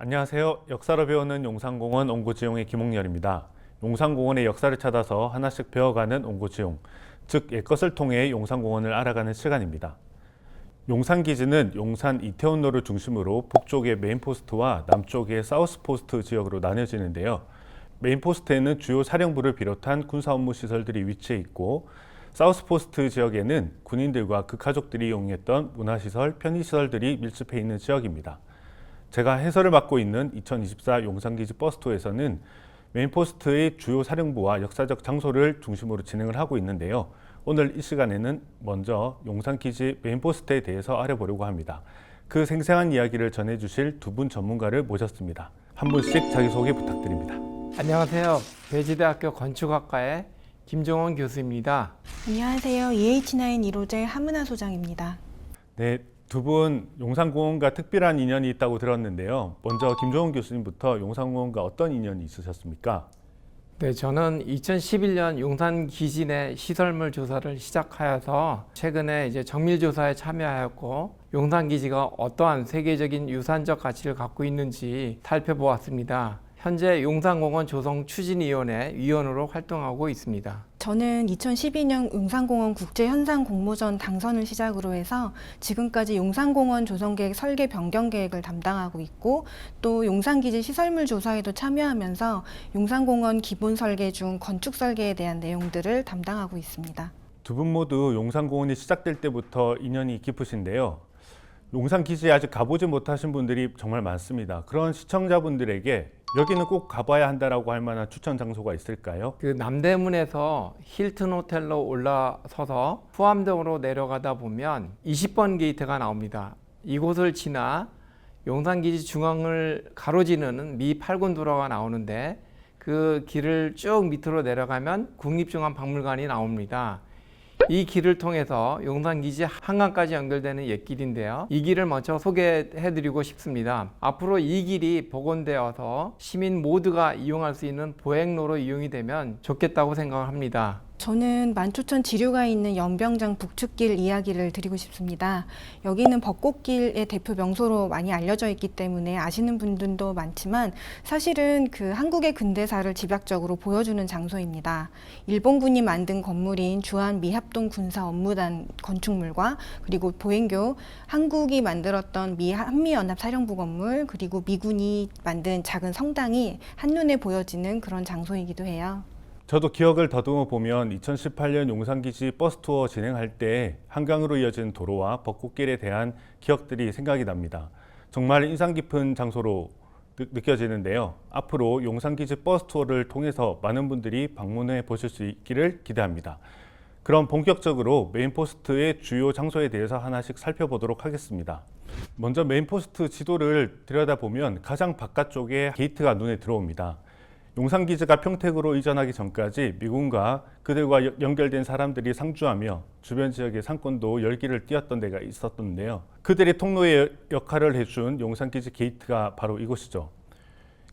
안녕하세요. 역사로 배우는 용산공원 옹고지용의 김홍렬입니다. 용산공원의 역사를 찾아서 하나씩 배워가는 옹고지용, 즉 옛것을 통해 용산공원을 알아가는 시간입니다. 용산기지는 용산 이태원로를 중심으로 북쪽의 메인포스트와 남쪽의 사우스포스트 지역으로 나뉘어지는데요. 메인포스트에는 주요 사령부를 비롯한 군사업무시설들이 위치해 있고, 사우스포스트 지역에는 군인들과 그 가족들이 이용했던 문화시설, 편의시설들이 밀집해 있는 지역입니다. 제가 해설을 맡고 있는 2024 용산기지 버스투어에서는 메인포스트의 주요 사령부와 역사적 장소를 중심으로 진행을 하고 있는데요. 오늘 이 시간에는 먼저 용산기지 메인포스트에 대해서 알아보려고 합니다. 그 생생한 이야기를 전해주실 두 분 전문가를 모셨습니다. 한 분씩 자기소개 부탁드립니다. 안녕하세요. 배지대학교 건축학과의 김종원 교수입니다. 안녕하세요. EH9 1호제 하문아 소장입니다. 네, 두 분 용산공원과 특별한 인연이 있다고 들었는데요. 먼저 김종원 교수님부터 용산공원과 어떤 인연이 있으셨습니까? 네, 저는 2011년 용산 기지 내 시설물 조사를 시작하여서 최근에 정밀 조사에 참여하였고 용산 기지가 어떠한 세계적인 유산적 가치를 갖고 있는지 살펴보았습니다. 현재 용산공원 조성 추진위원회 위원으로 활동하고 있습니다. 저는 2012년 용산공원 국제현상공모전 당선을 시작으로 해서 지금까지 용산공원 조성계획 설계 변경 계획을 담당하고 있고, 또 용산기지 시설물 조사에도 참여하면서 용산공원 기본 설계 중 건축 설계에 대한 내용들을 담당하고 있습니다. 두 분 모두 용산공원이 시작될 때부터 인연이 깊으신데요. 용산기지에 아직 가보지 못하신 분들이 정말 많습니다. 그런 시청자분들에게 여기는 꼭 가봐야 한다라고 할 만한 추천 장소가 있을까요? 그 남대문에서 힐튼 호텔로 올라서서 후암동으로 내려가다 보면 20번 게이트가 나옵니다. 이곳을 지나 용산기지 중앙을 가로지르는 미 8군 도로가 나오는데 그 길을 쭉 밑으로 내려가면 국립중앙박물관이 나옵니다. 이 길을 통해서 용산기지 한강까지 연결되는 옛길인데요. 이 길을 먼저 소개해드리고 싶습니다. 앞으로 이 길이 복원되어서 시민 모두가 이용할 수 있는 보행로로 이용이 되면 좋겠다고 생각을 합니다. 저는 만초천 지류가 있는 연병장 북측길 이야기를 드리고 싶습니다. 여기는 벚꽃길의 대표 명소로 많이 알려져 있기 때문에 아시는 분들도 많지만 사실은 그 한국의 근대사를 집약적으로 보여주는 장소입니다. 일본군이 만든 건물인 주한 미합동 군사업무단 건축물과 그리고 보행교, 한국이 만들었던 미 한미연합사령부 건물, 그리고 미군이 만든 작은 성당이 한눈에 보여지는 그런 장소이기도 해요. 저도 기억을 더듬어 보면 2018년 용산기지 버스투어 진행할 때 한강으로 이어진 도로와 벚꽃길에 대한 기억들이 생각이 납니다. 정말 인상 깊은 장소로 느껴지는데요. 앞으로 용산기지 버스투어를 통해서 많은 분들이 방문해 보실 수 있기를 기대합니다. 그럼 본격적으로 메인포스트의 주요 장소에 대해서 하나씩 살펴보도록 하겠습니다. 먼저 메인포스트 지도를 들여다보면 가장 바깥쪽에 게이트가 눈에 들어옵니다. 용산기지가 평택으로 이전하기 전까지 미군과 그들과 연결된 사람들이 상주하며 주변 지역의 상권도 열기를 띄웠던 데가 있었는데요. 그들의 통로의 역할을 해준 용산기지 게이트가 바로 이곳이죠.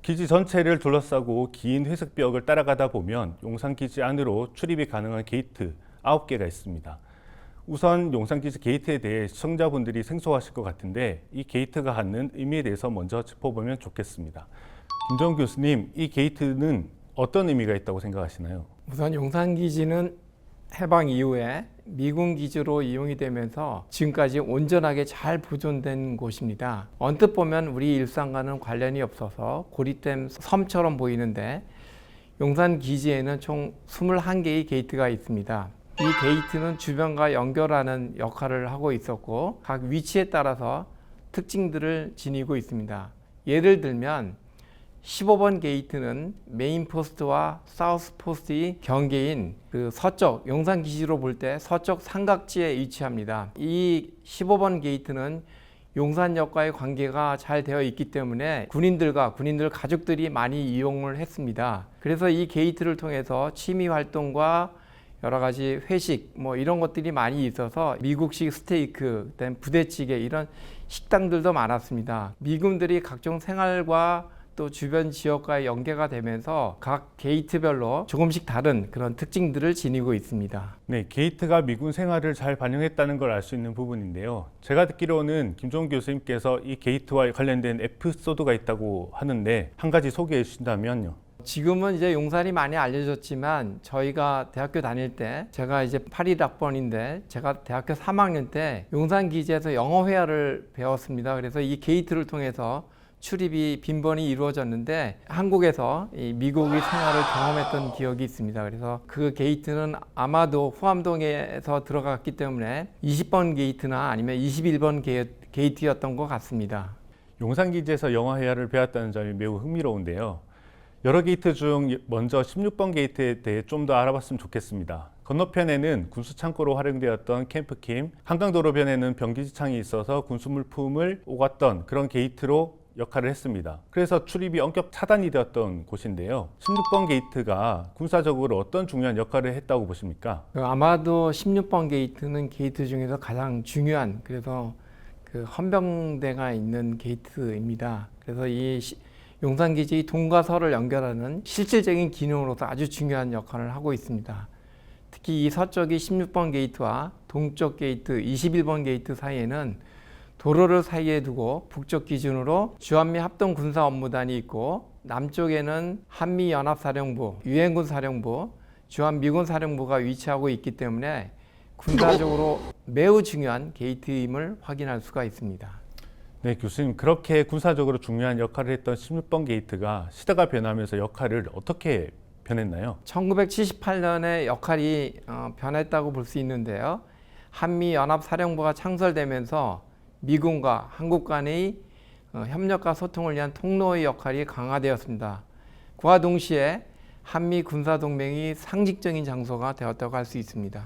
기지 전체를 둘러싸고 긴 회색벽을 따라가다 보면 용산기지 안으로 출입이 가능한 게이트 9개가 있습니다. 우선 용산기지 게이트에 대해 시청자분들이 생소하실 것 같은데 이 게이트가 갖는 의미에 대해서 먼저 짚어보면 좋겠습니다. 김종원 교수님, 이 게이트는 어떤 의미가 있다고 생각하시나요? 우선 용산기지는 해방 이후에 미군 기지로 이용이 되면서 지금까지 온전하게 잘 보존된 곳입니다. 언뜻 보면 우리 일상과는 관련이 없어서 고립된 섬처럼 보이는데 용산기지에는 총 21개의 게이트가 있습니다. 이 게이트는 주변과 연결하는 역할을 하고 있었고 각 위치에 따라서 특징들을 지니고 있습니다. 예를 들면 15번 게이트는 메인 포스트와 사우스 포스트의 경계인 그 서쪽, 용산기지로 볼 때 서쪽 삼각지에 위치합니다. 이 15번 게이트는 용산역과의 관계가 잘 되어 있기 때문에 군인들 가족들이 많이 이용을 했습니다. 그래서 이 게이트를 통해서 취미 활동과 여러 가지 회식 이런 것들이 많이 있어서 미국식 스테이크, 그다음 부대찌개 이런 식당들도 많았습니다. 미군들이 각종 생활과 또 주변 지역과의 연계가 되면서 각 게이트별로 조금씩 다른 그런 특징들을 지니고 있습니다. 네, 게이트가 미군 생활을 잘 반영했다는 걸 알 수 있는 부분인데요. 제가 듣기로는 김종훈 교수님께서 이 게이트와 관련된 에피소드가 있다고 하는데 한 가지 소개해 주신다면요. 지금은 이제 용산이 많이 알려졌지만 저희가 대학교 다닐 때 제가 이제 81학번인데 제가 대학교 3학년 때 용산 기지에서 영어 회화를 배웠습니다. 그래서 이 게이트를 통해서 출입이 빈번히 이루어졌는데 한국에서 이 미국의 생활을 경험했던 기억이 있습니다. 그래서 그 게이트는 아마도 후암동에서 들어갔기 때문에 20번 게이트나 아니면 21번 게이트였던 것 같습니다. 용산기지에서 영어 회화를 배웠다는 점이 매우 흥미로운데요. 여러 게이트 중 먼저 16번 게이트에 대해 좀 더 알아봤으면 좋겠습니다. 건너편에는 군수창고로 활용되었던 캠프킴, 한강도로변에는 병기지창이 있어서 군수물품을 오갔던 그런 게이트로 역할을 했습니다. 그래서 출입이 엄격 차단이 되었던 곳인데요. 16번 게이트가 군사적으로 어떤 중요한 역할을 했다고 보십니까? 아마도 16번 게이트는 게이트 중에서 가장 중요한, 그래서 그 헌병대가 있는 게이트입니다. 그래서 이 용산기지 동과 서를 연결하는 실질적인 기능으로서 아주 중요한 역할을 하고 있습니다. 특히 이 서쪽이 16번 게이트와 동쪽 게이트 21번 게이트 사이에는 도로를 사이에 두고 북쪽 기준으로 주한미 합동군사업무단이 있고 남쪽에는 한미연합사령부, 유엔군사령부, 주한미군사령부가 위치하고 있기 때문에 군사적으로 매우 중요한 게이트임을 확인할 수가 있습니다. 네, 교수님, 그렇게 군사적으로 중요한 역할을 했던 16번 게이트가 시대가 변하면서 역할을 어떻게 변했나요? 1978년에 역할이 변했다고 볼 수 있는데요. 한미연합사령부가 창설되면서 미군과 한국 간의 협력과 소통을 위한 통로의 역할이 강화되었습니다. 그와 동시에 한미 군사동맹이 상징적인 장소가 되었다고 할 수 있습니다.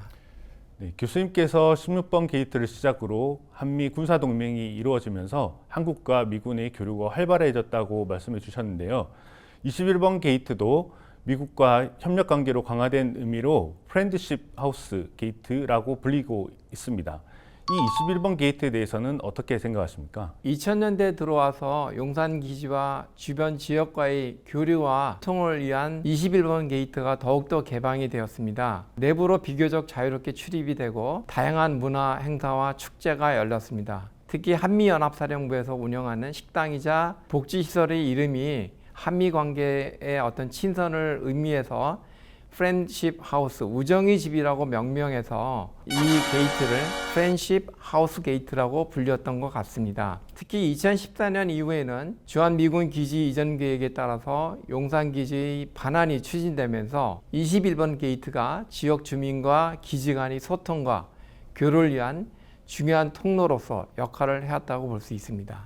네, 교수님께서 16번 게이트를 시작으로 한미 군사동맹이 이루어지면서 한국과 미군의 교류가 활발해졌다고 말씀해 주셨는데요. 21번 게이트도 미국과 협력 관계로 강화된 의미로 프렌드십 하우스 게이트라고 불리고 있습니다. 이 21번 게이트에 대해서는 어떻게 생각하십니까? 2000년대 들어와서 용산기지와 주변 지역과의 교류와 소통을 위한 21번 게이트가 더욱더 개방이 되었습니다. 내부로 비교적 자유롭게 출입이 되고 다양한 문화 행사와 축제가 열렸습니다. 특히 한미연합사령부에서 운영하는 식당이자 복지시설의 이름이 한미 관계의 어떤 친선을 의미해서 프렌드십 하우스, 우정의 집이라고 명명해서 이 게이트를 프렌드십 하우스 게이트라고 불렸던 것 같습니다. 특히 2014년 이후에는 주한미군 기지 이전 계획에 따라서 용산기지의 반환이 추진되면서 21번 게이트가 지역 주민과 기지 간의 소통과 교류를 위한 중요한 통로로서 역할을 해왔다고 볼 수 있습니다.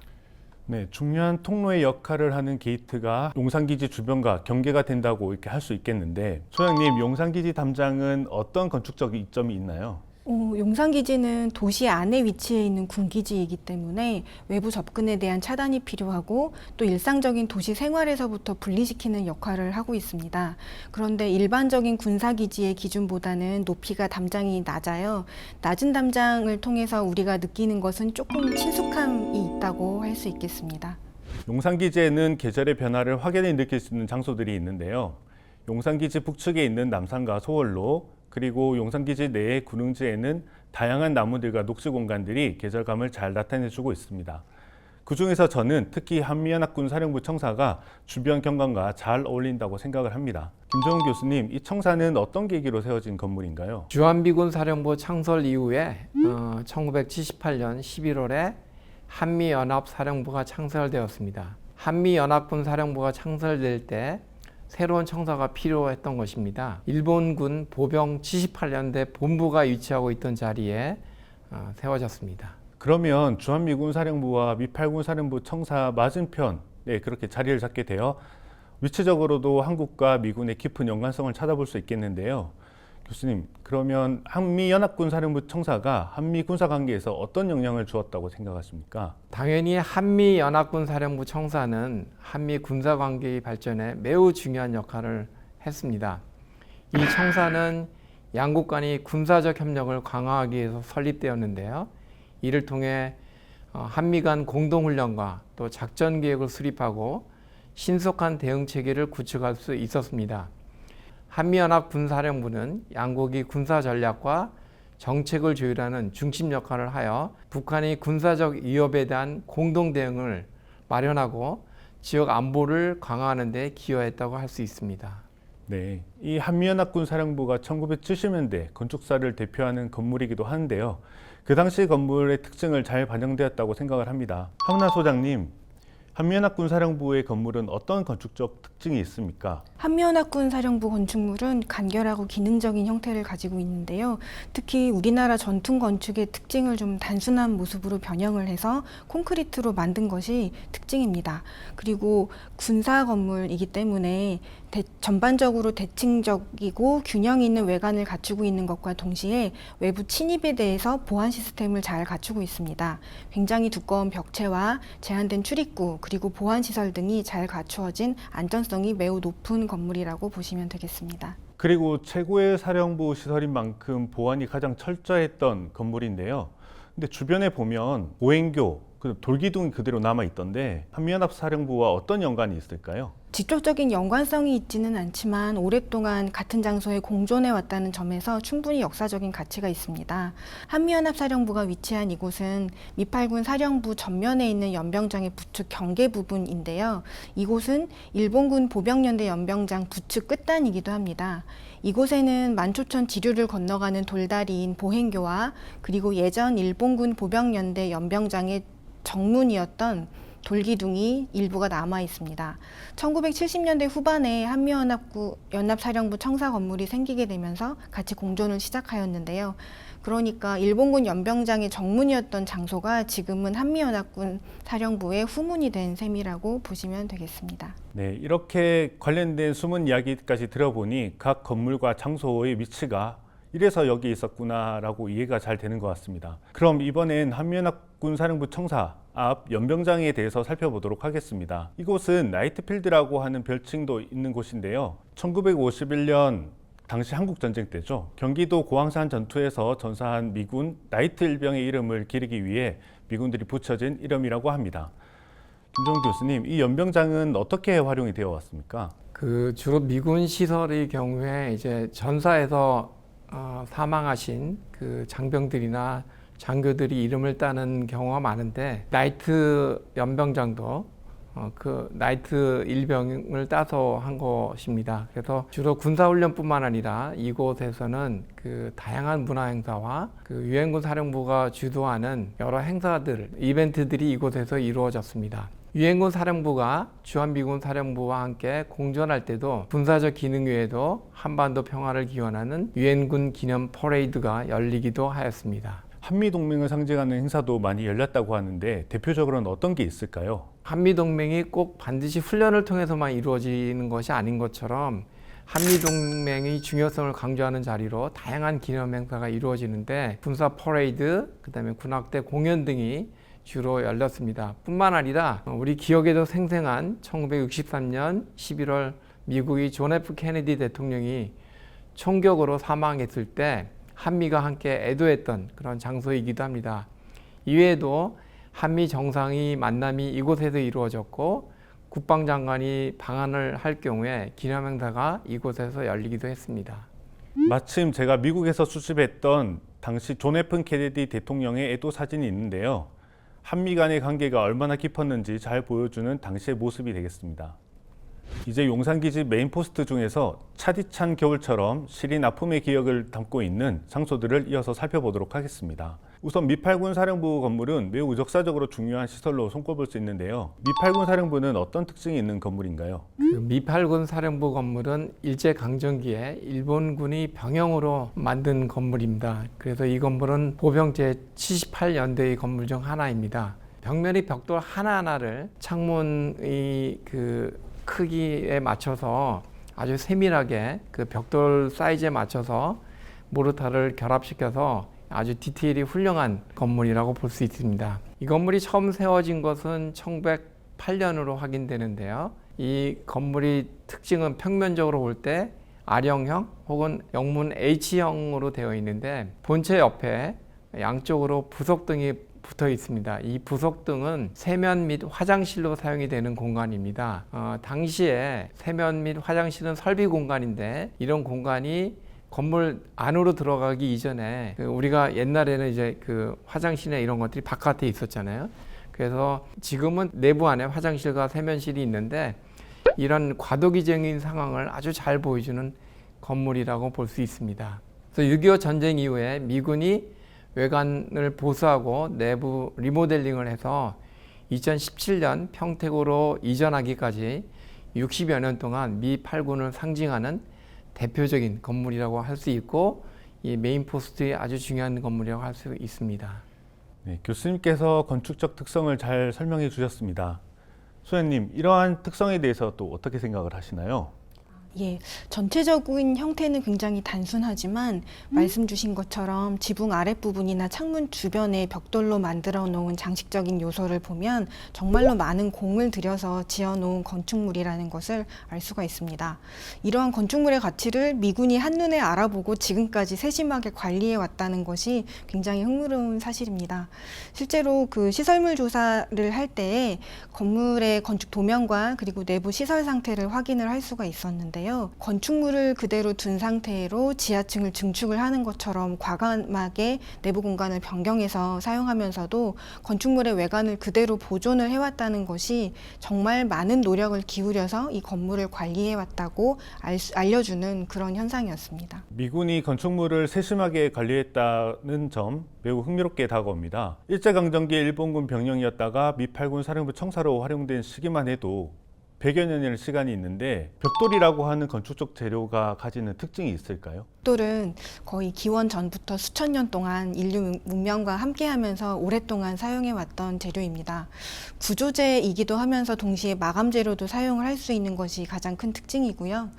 네, 중요한 통로의 역할을 하는 게이트가 용산기지 주변과 경계가 된다고 이렇게 할 수 있겠는데, 소장님, 용산기지 담장은 어떤 건축적 이점이 있나요? 용산기지는 도시 안에 위치해 있는 군기지이기 때문에 외부 접근에 대한 차단이 필요하고 또 일상적인 도시 생활에서부터 분리시키는 역할을 하고 있습니다. 그런데 일반적인 군사기지의 기준보다는 높이가 담장이 낮아요. 낮은 담장을 통해서 우리가 느끼는 것은 조금 친숙함이 있다고 할 수 있겠습니다. 용산기지에는 계절의 변화를 확연히 느낄 수 있는 장소들이 있는데요. 용산기지 북측에 있는 남산과 소월로, 그리고 용산기지 내의 군흥지에는 다양한 나무들과 녹지 공간들이 계절감을 잘 나타내주고 있습니다. 그중에서 저는 특히 한미연합군사령부 청사가 주변 경관과 잘 어울린다고 생각을 합니다. 김정훈 교수님, 이 청사는 어떤 계기로 세워진 건물인가요? 주한미군 사령부 창설 이후에 1978년 11월에 한미연합사령부가 창설되었습니다. 한미연합군 사령부가 창설될 때 새로운 청사가 필요했던 것입니다. 일본군 보병 78년대 본부가 위치하고 있던 자리에 세워졌습니다. 그러면 주한미군 사령부와 미8군 사령부 청사 맞은편, 네, 그렇게 자리를 잡게 되어 위치적으로도 한국과 미군의 깊은 연관성을 찾아볼 수 있겠는데요. 교수님, 그러면 한미연합군 사령부 청사가 한미 군사 관계에서 어떤 영향을 주었다고 생각하십니까? 당연히 한미연합군 사령부 청사는 한미 군사 관계의 발전에 매우 중요한 역할을 했습니다. 이 청사는 양국 간의 군사적 협력을 강화하기 위해서 설립되었는데요. 이를 통해 한미 간 공동훈련과 또 작전 계획을 수립하고 신속한 대응 체계를 구축할 수 있었습니다. 한미연합 군사령부는 양국이 군사 전략과 정책을 조율하는 중심 역할을 하여 북한의 군사적 위협에 대한 공동 대응을 마련하고 지역 안보를 강화하는 데 기여했다고 할 수 있습니다. 네, 이 한미연합군 사령부가 1970년대 건축사를 대표하는 건물이기도 하는데요. 그 당시 건물의 특징을 잘 반영되었다고 생각을 합니다. 함나 소장님, 한미연합군 사령부의 건물은 어떤 건축적 특징이 있습니까? 한미연합군 사령부 건축물은 간결하고 기능적인 형태를 가지고 있는데요. 특히 우리나라 전통 건축의 특징을 좀 단순한 모습으로 변형을 해서 콘크리트로 만든 것이 특징입니다. 그리고 군사 건물이기 때문에 전반적으로 대칭적이고 균형 있는 외관을 갖추고 있는 것과 동시에 외부 침입에 대해서 보안 시스템을 잘 갖추고 있습니다. 굉장히 두꺼운 벽체와 제한된 출입구 그리고 보안 시설 등이 잘 갖추어진 안전성이 매우 높은 건물이라고 보시면 되겠습니다. 그리고 최고의 사령부 시설인 만큼 보안이 가장 철저했던 건물인데요. 근데 주변에 보면 보행교, 돌기둥이 그대로 남아 있던데 한미연합 사령부와 어떤 연관이 있을까요? 직접적인 연관성이 있지는 않지만 오랫동안 같은 장소에 공존해 왔다는 점에서 충분히 역사적인 가치가 있습니다. 한미연합 사령부가 위치한 이곳은 미8군 사령부 전면에 있는 연병장의 부축 경계 부분인데요. 이곳은 일본군 보병연대 연병장 부축 끝단이기도 합니다. 이곳에는 만초천 지류를 건너가는 돌다리인 보행교와 그리고 예전 일본군 보병연대 연병장의 정문이었던 돌기둥이 일부가 남아 있습니다. 1970년대 후반에 한미연합사령부 청사 건물이 생기게 되면서 같이 공존을 시작하였는데요. 그러니까 일본군 연병장의 정문이었던 장소가 지금은 한미연합군 사령부의 후문이 된 셈이라고 보시면 되겠습니다. 네, 이렇게 관련된 숨은 이야기까지 들어보니 각 건물과 장소의 위치가 이래서 여기 있었구나라고 이해가 잘 되는 것 같습니다. 그럼 이번엔 한미연합군 사령부 청사 앞 연병장에 대해서 살펴보도록 하겠습니다. 이곳은 나이트필드라고 하는 별칭도 있는 곳인데요. 1951년 당시 한국전쟁 때죠. 경기도 고황산 전투에서 전사한 미군 나이트 일병의 이름을 기리기 위해 미군들이 붙여진 이름이라고 합니다. 김정훈 교수님, 이 연병장은 어떻게 활용이 되어 왔습니까? 주로 미군 시설의 경우에 이제 전사에서 사망하신 그 장병들이나 장교들이 이름을 따는 경우가 많은데 나이트 연병장도 그 나이트 일병을 따서 한 것입니다. 그래서 주로 군사훈련뿐만 아니라 이곳에서는 그 다양한 문화행사와 그 유엔군 사령부가 주도하는 여러 행사들, 이벤트들이 이곳에서 이루어졌습니다. 유엔군 사령부가 주한미군 사령부와 함께 공존할 때도 군사적 기능 외에도 한반도 평화를 기원하는 유엔군 기념 퍼레이드가 열리기도 하였습니다. 한미동맹을 상징하는 행사도 많이 열렸다고 하는데 대표적으로는 어떤 게 있을까요? 한미동맹이 꼭 반드시 훈련을 통해서만 이루어지는 것이 아닌 것처럼 한미동맹의 중요성을 강조하는 자리로 다양한 기념 행사가 이루어지는데 군사 퍼레이드, 그다음에 군악대 공연 등이 주로 열렸습니다. 뿐만 아니라 우리 기억에도 생생한 1963년 11월 미국의 존 F 케네디 대통령이 총격으로 사망했을 때 한미가 함께 애도했던 그런 장소이기도 합니다. 이외에도 한미 정상의 만남이 이곳에서 이루어졌고 국방장관이 방한을 할 경우에 기념행사가 이곳에서 열리기도 했습니다. 마침 제가 미국에서 수집했던 당시 존 F 케네디 대통령의 애도 사진이 있는데요. 한미 간의 관계가 얼마나 깊었는지 잘 보여주는 당시의 모습이 되겠습니다. 이제 용산기지 메인 포스트 중에서 차디찬 겨울처럼 시린 아픔의 기억을 담고 있는 장소들을 이어서 살펴보도록 하겠습니다. 우선 미8군 사령부 건물은 매우 역사적으로 중요한 시설로 손꼽을 수 있는데요. 미8군 사령부는 어떤 특징이 있는 건물인가요? 미8군 사령부 건물은 일제강점기에 일본군이 병영으로 만든 건물입니다. 그래서 이 건물은 보병 제78연대의 건물 중 하나입니다. 벽면의 벽돌 하나하나를 창문의 크기에 맞춰서 아주 세밀하게 그 벽돌 사이즈에 맞춰서 모르타를 결합시켜서 아주 디테일이 훌륭한 건물이라고 볼 수 있습니다. 이 건물이 처음 세워진 것은 1908년으로 확인되는데요. 이 건물의 특징은 평면적으로 볼 때 R형형 혹은 영문 H형으로 되어 있는데 본체 옆에 양쪽으로 부속등이 붙어 있습니다. 이 부속등은 세면 및 화장실로 사용이 되는 공간입니다. 당시에 세면 및 화장실은 설비 공간인데 이런 공간이 건물 안으로 들어가기 이전에 우리가 옛날에는 이제 그 화장실이나 이런 것들이 바깥에 있었잖아요. 그래서 지금은 내부 안에 화장실과 세면실이 있는데 이런 과도기적인 상황을 아주 잘 보여주는 건물이라고 볼 수 있습니다. 그래서 6.25 전쟁 이후에 미군이 외관을 보수하고 내부 리모델링을 해서 2017년 평택으로 이전하기까지 60여 년 동안 미 8군을 상징하는 대표적인 건물이라고 할 수 있고 이 메인 포스트의 아주 중요한 건물이라고 할 수 있습니다. 네, 교수님께서 건축적 특성을 잘 설명해 주셨습니다. 소연님, 이러한 특성에 대해서 또 어떻게 생각을 하시나요? 예, 전체적인 형태는 굉장히 단순하지만 말씀 주신 것처럼 지붕 아랫부분이나 창문 주변에 벽돌로 만들어 놓은 장식적인 요소를 보면 정말로 많은 공을 들여서 지어 놓은 건축물이라는 것을 알 수가 있습니다. 이러한 건축물의 가치를 미군이 한눈에 알아보고 지금까지 세심하게 관리해 왔다는 것이 굉장히 흥미로운 사실입니다. 실제로 그 시설물 조사를 할 때에 건물의 건축 도면과 그리고 내부 시설 상태를 확인을 할 수가 있었는데 건축물을 그대로 둔 상태로 지하층을 증축을 하는 것처럼 과감하게 내부 공간을 변경해서 사용하면서도 건축물의 외관을 그대로 보존을 해왔다는 것이 정말 많은 노력을 기울여서 이 건물을 관리해왔다고 알려주는 그런 현상이었습니다. 미군이 건축물을 세심하게 관리했다는 점 매우 흥미롭게 다가옵니다. 일제강점기의 일본군 병력이었다가 미 8군 사령부 청사로 활용된 시기만 해도 100여 년의 시간이 있는데 벽돌이라고 하는 건축적 재료가 가지는 특징이 있을까요? 벽돌은 거의 기원 전부터 수천 년 동안 인류 문명과 함께하면서 오랫동안 사용해왔던 재료입니다. 구조재이기도 하면서 동시에 마감 재료도 사용을 할 수 있는 것이 가장 큰 특징이고요.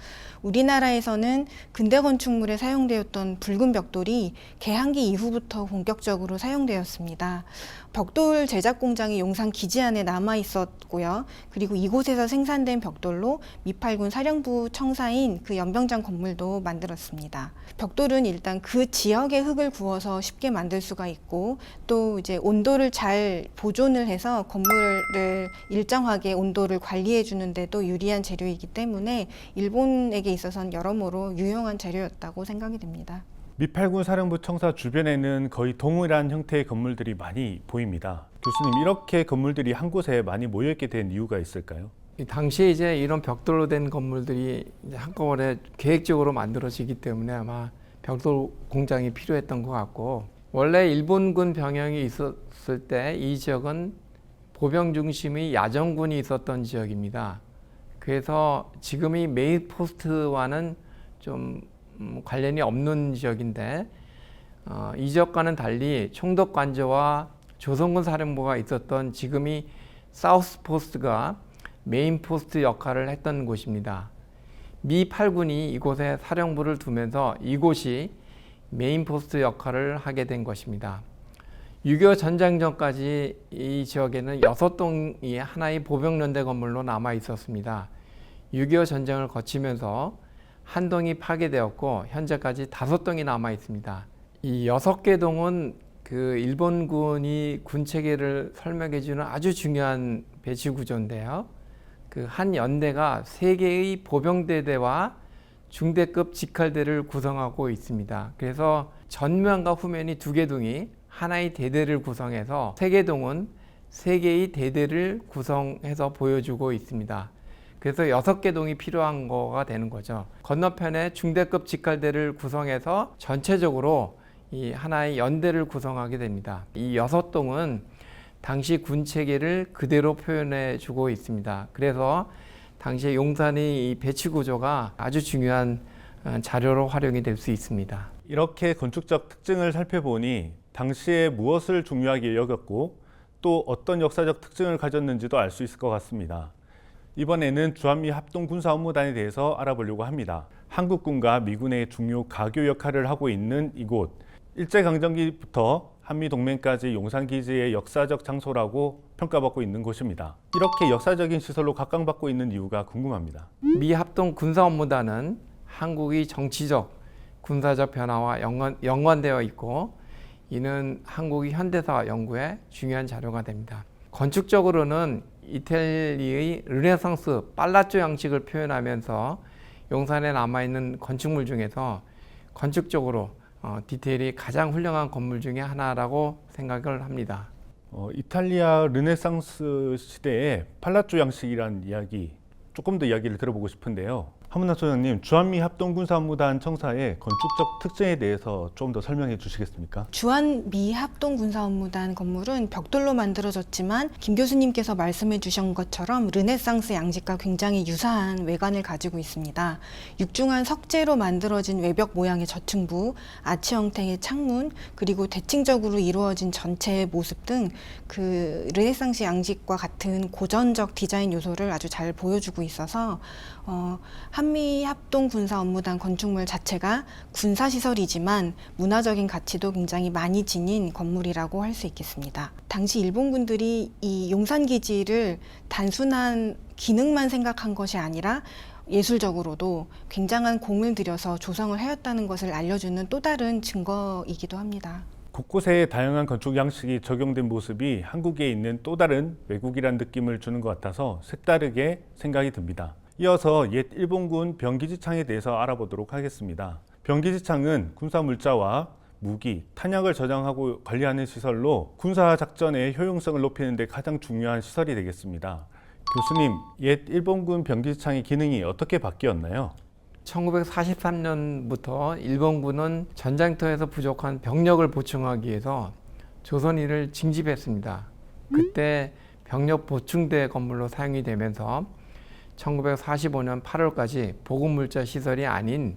우리나라에서는 근대 건축물에 사용되었던 붉은 벽돌이 개항기 이후부터 본격적으로 사용되었습니다. 벽돌 제작 공장이 용산 기지 안에 남아 있었고요. 그리고 이곳에서 생산된 벽돌로 미 8군 사령부 청사인 그 연병장 건물도 만들었습니다. 벽돌은 일단 그 지역의 흙을 구워서 쉽게 만들 수가 있고 또 이제 온도를 잘 보존을 해서 건물을 일정하게 온도를 관리해 주는데 도 유리한 재료이기 때문에 일본에게 있어서는 여러모로 유용한 재료였다고 생각이 됩니다. 미 8군 사령부 청사 주변에는 거의 동일한 형태의 건물들이 많이 보입니다. 교수님, 이렇게 건물들이 한 곳에 많이 모여있게 된 이유가 있을까요? 당시에 이제 이런 벽돌로 된 건물들이 이제 한꺼번에 계획적으로 만들어지기 때문에 아마 벽돌 공장이 필요했던 것 같고, 원래 일본군 병영이 있었을 때 이 지역은 보병 중심의 야전군이 있었던 지역입니다. 그래서 지금의 메인 포스트와는 좀 관련이 없는 지역인데 이 지역과는 달리 총독 관저와 조선군 사령부가 있었던 지금의 사우스 포스트가 메인 포스트 역할을 했던 곳입니다. 미 8군이 이곳에 사령부를 두면서 이곳이 메인 포스트 역할을 하게 된 것입니다. 6.25 전쟁 전까지 이 지역에는 6동이 하나의 보병연대 건물로 남아 있었습니다. 6.25 전쟁을 거치면서 한 동이 파괴되었고 현재까지 5동이 남아 있습니다. 이 6개 동은 그 일본군이 군 체계를 설명해 주는 아주 중요한 배치 구조인데요. 그 한 연대가 3개의 보병대대와 중대급 직할대를 구성하고 있습니다. 그래서 전면과 후면이 2개 동이 하나의 대대를 구성해서 3개 동은 3개의 대대를 구성해서 보여주고 있습니다. 그래서 6개 동이 필요한 거가 되는 거죠. 건너편에 중대급 직할대를 구성해서 전체적으로 이 하나의 연대를 구성하게 됩니다. 이 6동은 당시 군 체계를 그대로 표현해 주고 있습니다. 그래서 당시 용산의 이 배치 구조가 아주 중요한 자료로 활용이 될 수 있습니다. 이렇게 건축적 특징을 살펴보니 당시에 무엇을 중요하게 여겼고 또 어떤 역사적 특징을 가졌는지도 알 수 있을 것 같습니다. 이번에는 주한미 합동군사업무단에 대해서 알아보려고 합니다. 한국군과 미군의 중요 가교 역할을 하고 있는 이곳, 일제강점기부터 한미동맹까지 용산기지의 역사적 장소라고 평가받고 있는 곳입니다. 이렇게 역사적인 시설로 각광받고 있는 이유가 궁금합니다. 미 합동군사업무단은 한국의 정치적, 군사적 변화와 연관되어 있고 이는 한국의 현대사 연구에 중요한 자료가 됩니다. 건축적으로는 이탈리아의 르네상스 팔라조 양식을 표현하면서 용산에 남아있는 건축물 중에서 건축적으로 디테일이 가장 훌륭한 건물 중에 하나라고 생각을 합니다. 이탈리아 르네상스 시대의 팔라조 양식이란 이야기 조금 더 이야기를 들어보고 싶은데요. 한문남 소장님, 주한미 합동군사무단 청사의 건축적 특징에 대해서 좀 더 설명해 주시겠습니까? 주한미 합동군사업무단 건물은 벽돌로 만들어졌지만 김 교수님께서 말씀해 주신 것처럼 르네상스 양식과 굉장히 유사한 외관을 가지고 있습니다. 육중한 석재로 만들어진 외벽 모양의 저층부, 아치 형태의 창문, 그리고 대칭적으로 이루어진 전체의 모습 등 그 르네상스 양식과 같은 고전적 디자인 요소를 아주 잘 보여주고 있어서 한미 합동 군사 업무단 건축물 자체가 군사시설이지만 문화적인 가치도 굉장히 많이 지닌 건물이라고 할 수 있겠습니다. 당시 일본군들이 이 용산기지를 단순한 기능만 생각한 것이 아니라 예술적으로도 굉장한 공을 들여서 조성을 하였다는 것을 알려주는 또 다른 증거이기도 합니다. 곳곳에 다양한 건축 양식이 적용된 모습이 한국에 있는 또 다른 외국이란 느낌을 주는 것 같아서 색다르게 생각이 듭니다. 이어서 옛 일본군 병기지창에 대해서 알아보도록 하겠습니다. 병기지창은 군사물자와 무기, 탄약을 저장하고 관리하는 시설로 군사작전의 효용성을 높이는 데 가장 중요한 시설이 되겠습니다. 교수님, 옛 일본군 병기지창의 기능이 어떻게 바뀌었나요? 1943년부터 일본군은 전장터에서 부족한 병력을 보충하기 위해서 조선인을 징집했습니다. 그때 병력 보충대 건물로 사용이 되면서 1945년 8월까지 보급물자 시설이 아닌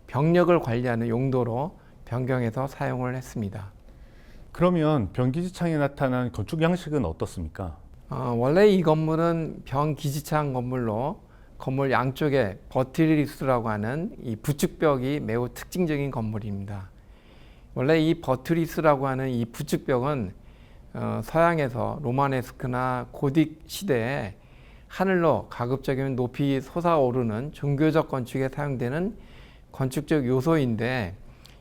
병력을 관리하는 용도로 변경해서 사용을 했습니다. 그러면 병기지창에 나타난 건축 양식은 어떻습니까? 원래 이 건물은 병기지창 건물로 건물 양쪽에 버트리스라고 하는 이 부축벽이 매우 특징적인 건물입니다. 원래 이 버트리스라고 하는 이 부축벽은 서양에서 로마네스크나 고딕 시대에 하늘로 가급적이면 높이 솟아오르는 종교적 건축에 사용되는 건축적 요소인데,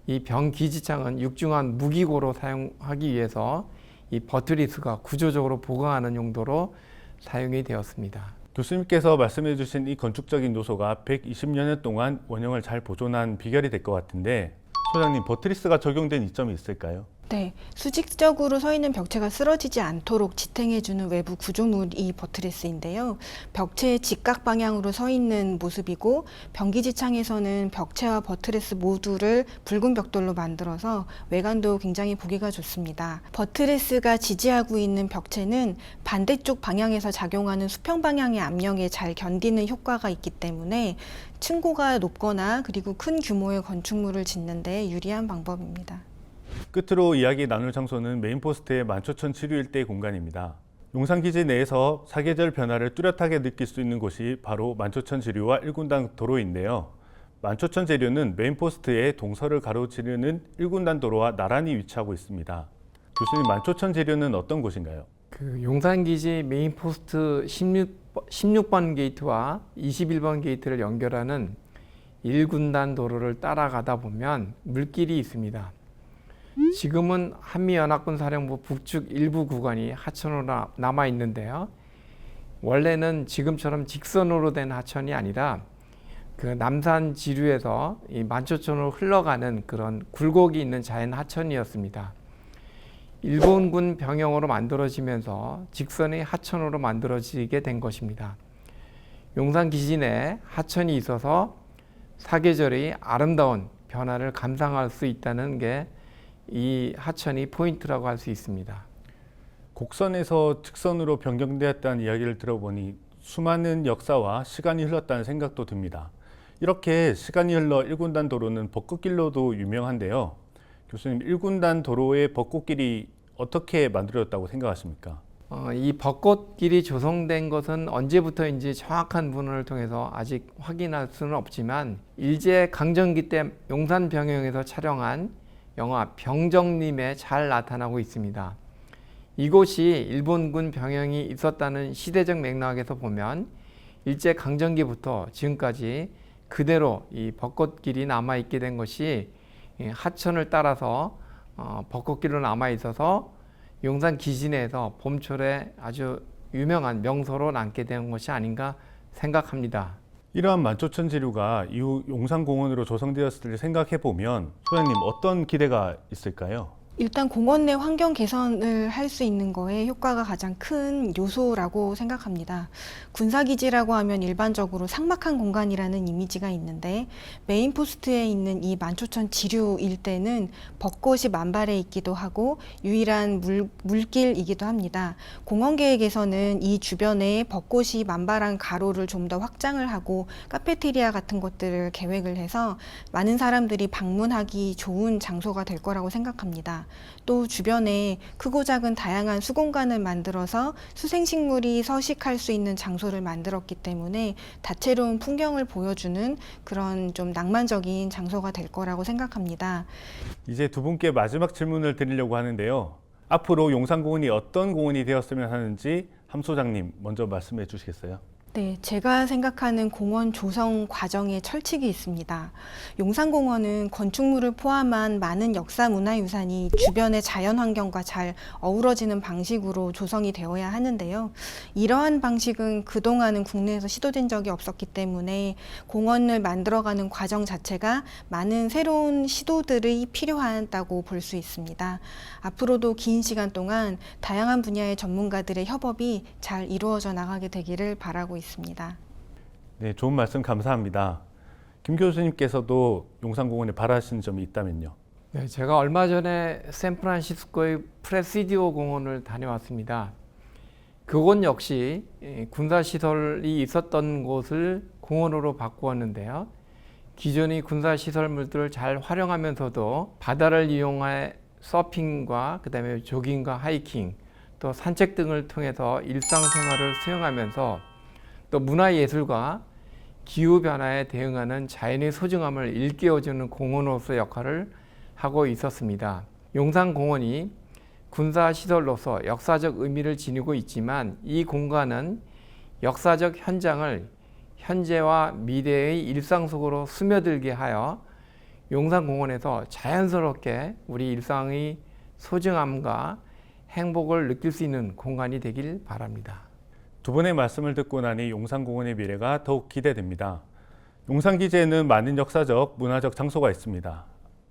이 병기지창은 육중한 무기고로 사용하기 위해서 이 버트리스가 구조적으로 보강하는 용도로 사용이 되었습니다. 교수님께서 말씀해 주신 이 건축적인 요소가 120여 년 동안 원형을 잘 보존한 비결이 될 것 같은데, 소장님, 버트리스가 적용된 이점이 있을까요? 네, 수직적으로 서 있는 벽체가 쓰러지지 않도록 지탱해주는 외부 구조물이 버트리스인데요. 벽체의 직각 방향으로 서 있는 모습이고, 병기지창에서는 벽체와 버트리스 모두를 붉은 벽돌로 만들어서 외관도 굉장히 보기가 좋습니다. 버트리스가 지지하고 있는 벽체는 반대쪽 방향에서 작용하는 수평 방향의 압력에 잘 견디는 효과가 있기 때문에 층고가 높거나 그리고 큰 규모의 건축물을 짓는 데 유리한 방법입니다. 끝으로 이야기 나눌 장소는 메인포스트의 만초천 지류일대 공간입니다. 용산기지 내에서 사계절 변화를 뚜렷하게 느낄 수 있는 곳이 바로 만초천 지류와 1군단 도로인데요. 만초천 지류는 메인포스트의 동서를 가로지르는 1군단 도로와 나란히 위치하고 있습니다. 교수님, 만초천 지류는 어떤 곳인가요? 용산기지 메인포스트 16번 게이트와 21번 게이트를 연결하는 1군단 도로를 따라가다 보면 물길이 있습니다. 지금은 한미연합군사령부 북측 일부 구간이 하천으로 남아 있는데요. 원래는 지금처럼 직선으로 된 하천이 아니라 그 남산 지류에서 이 만초천으로 흘러가는 그런 굴곡이 있는 자연 하천이었습니다. 일본군 병영으로 만들어지면서 직선의 하천으로 만들어지게 된 것입니다. 용산 기지 내에 하천이 있어서 사계절의 아름다운 변화를 감상할 수 있다는 게 이 하천이 포인트라고 할 수 있습니다. 곡선에서 직선으로 변경되었다는 이야기를 들어보니 수많은 역사와 시간이 흘렀다는 생각도 듭니다. 이렇게 시간이 흘러 1군단 도로는 벚꽃길로도 유명한데요. 교수님, 1군단 도로의 벚꽃길이 어떻게 만들어졌다고 생각하십니까? 이 벚꽃길이 조성된 것은 언제부터인지 정확한 문헌을 통해서 아직 확인할 수는 없지만, 일제 강점기 때 용산 병영에서 촬영한 영화 병정림에 잘 나타나고 있습니다. 이곳이 일본군 병영이 있었다는 시대적 맥락에서 보면 일제 강점기부터 지금까지 그대로 이 벚꽃길이 남아 있게 된 것이 하천을 따라서 벚꽃길로 남아 있어서 용산 기지 내에서 봄철에 아주 유명한 명소로 남게 된 것이 아닌가 생각합니다. 이러한 만초천 지류가 이후 용산공원으로 조성되었을 때 생각해 보면 소장님 어떤 기대가 있을까요? 일단 공원 내 환경 개선을 할 수 있는 거에 효과가 가장 큰 요소라고 생각합니다. 군사기지라고 하면 일반적으로 삭막한 공간이라는 이미지가 있는데 메인 포스트에 있는 이 만초천 지류 일대는 벚꽃이 만발해 있기도 하고 유일한 물길이기도 합니다. 공원 계획에서는 이 주변에 벚꽃이 만발한 가로를 좀 더 확장을 하고 카페테리아 같은 것들을 계획을 해서 많은 사람들이 방문하기 좋은 장소가 될 거라고 생각합니다. 또 주변에 크고 작은 다양한 수공간을 만들어서 수생식물이 서식할 수 있는 장소를 만들었기 때문에 다채로운 풍경을 보여주는 그런 좀 낭만적인 장소가 될 거라고 생각합니다. 이제 두 분께 마지막 질문을 드리려고 하는데요. 앞으로 용산공원이 어떤 공원이 되었으면 하는지 함 소장님 먼저 말씀해 주시겠어요? 네, 제가 생각하는 공원 조성 과정에 철칙이 있습니다. 용산공원은 건축물을 포함한 많은 역사 문화유산이 주변의 자연환경과 잘 어우러지는 방식으로 조성이 되어야 하는데요. 이러한 방식은 그동안은 국내에서 시도된 적이 없었기 때문에 공원을 만들어가는 과정 자체가 많은 새로운 시도들이 필요하다고 볼 수 있습니다. 앞으로도 긴 시간 동안 다양한 분야의 전문가들의 협업이 잘 이루어져 나가게 되기를 바라고 있습니다. 네, 좋은 말씀 감사합니다. 김 교수님께서도 용산공원에 바라시는 점이 있다면요. 네, 제가 얼마 전에 샌프란시스코의 프레시디오 공원을 다녀왔습니다. 그곳 역시 군사시설이 있었던 곳을 공원으로 바꾸었는데요. 기존의 군사시설물들을 잘 활용하면서도 바다를 이용해 서핑과 그다음에 조깅과 하이킹, 또 산책 등을 통해서 일상생활을 수행하면서 또 문화예술과 기후변화에 대응하는 자연의 소중함을 일깨워주는 공원으로서 역할을 하고 있었습니다. 용산공원이 군사시설로서 역사적 의미를 지니고 있지만 이 공간은 역사적 현장을 현재와 미래의 일상 속으로 스며들게 하여 용산공원에서 자연스럽게 우리 일상의 소중함과 행복을 느낄 수 있는 공간이 되길 바랍니다. 두 분의 말씀을 듣고 나니 용산공원의 미래가 더욱 기대됩니다. 용산기지에는 많은 역사적, 문화적 장소가 있습니다.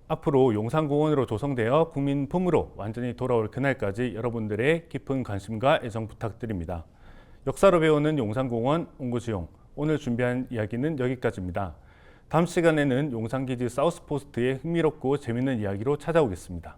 앞으로 용산공원으로 조성되어 국민품으로 완전히 돌아올 그날까지 여러분들의 깊은 관심과 애정 부탁드립니다. 역사로 배우는 용산공원 옹구지용, 오늘 준비한 이야기는 여기까지입니다. 다음 시간에는 용산기지 사우스포스트의 흥미롭고 재밌는 이야기로 찾아오겠습니다.